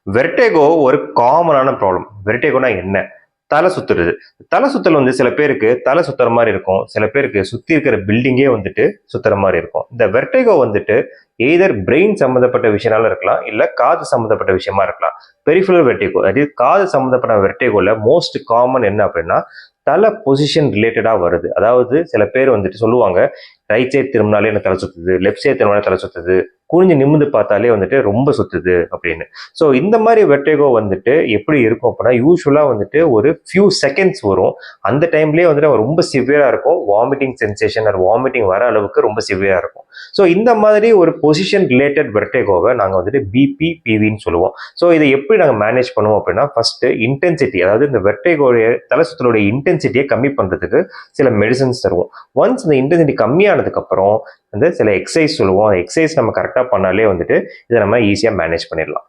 Vertigo ஒரு காமனான problem. வெர்டிகோனா என்ன? தலை சுத்துறது. தலை சுத்தல் வந்து சில பேருக்கு தலை சுத்துற மாரி இருக்கும். சில பேருக்கு சுத்தி இருக்கிற பில்டிங்கே வந்துட்டு சுத்துற மாரி இருக்கும். இந்த வெர்டிகோ வந்துட்டு எய்தர் பிரெயின் சம்மந்தப்பட்ட விஷயம்னால இருக்கலாம், இல்ல காது சம்மந்தப்பட்ட விஷயமா இருக்கலாம். பெரிஃபரல் வெர்டிகோ அதாவது காது சம்மந்தப்பட்ட வெர்டிகோல மோஸ்ட் காமன் என்ன அப்படின்னா, தலை பொசிஷன் ரிலேட்டடா வருது. அதாவது சில பேர் வந்துட்டு சொல்லுவாங்க, ரைட் சைடு திரும்பினாலே எனக்கு தலை சுத்துது, லெஃப்ட் சைடு திரும்பினாலே தலை சுத்துது, குனிஞ்சு நிமிர்ந்து பார்த்தாலே வந்துட்டு ரொம்ப சுத்துது அப்படின்னு. ஸோ இந்த மாதிரி வெர்டிகோ வந்துட்டு எப்படி இருக்கும் அப்படின்னா யூஸ்வலா வந்துட்டு ஒரு ஃபியூ செகண்ட்ஸ் வரும். அந்த டைம்லேயே வந்துட்டு ரொம்ப சிவியரா இருக்கும். வாமிட்டிங் சென்சேஷன் அது வாமிட்டிங் வர அளவுக்கு ரொம்ப சிவியரா இருக்கும். ஸோ இந்த மாதிரி ஒரு பொசிஷன் ரிலேட்டட் வெர்டிகோவை நாங்கள் வந்துட்டு பிபி பிவின்னு சொல்லுவோம். ஸோ இதை எப்படி நாங்கள் மேனேஜ் பண்ணுவோம் அப்படின்னா ஃபர்ஸ்ட் இன்டென்சிட்டி, அதாவது இந்த வெர்டிகோடைய தலை சுத்தலுடைய இன்டென்சிட்டியை கம்மி பண்ணுறதுக்கு சில மெடிசன்ஸ் தருவோம். ஒன்ஸ் இந்த இன்டென்சிட்டி கம்மியானதுக்கு அப்புறம் வந்து சில எக்ஸசைஸ் சொல்லுவோம். எக்ஸசைஸ் நம்ம கரெக்டாக பண்ணாலே வந்துட்டு இதை நம்ம ஈஸியாக மேனேஜ் பண்ணிடலாம்.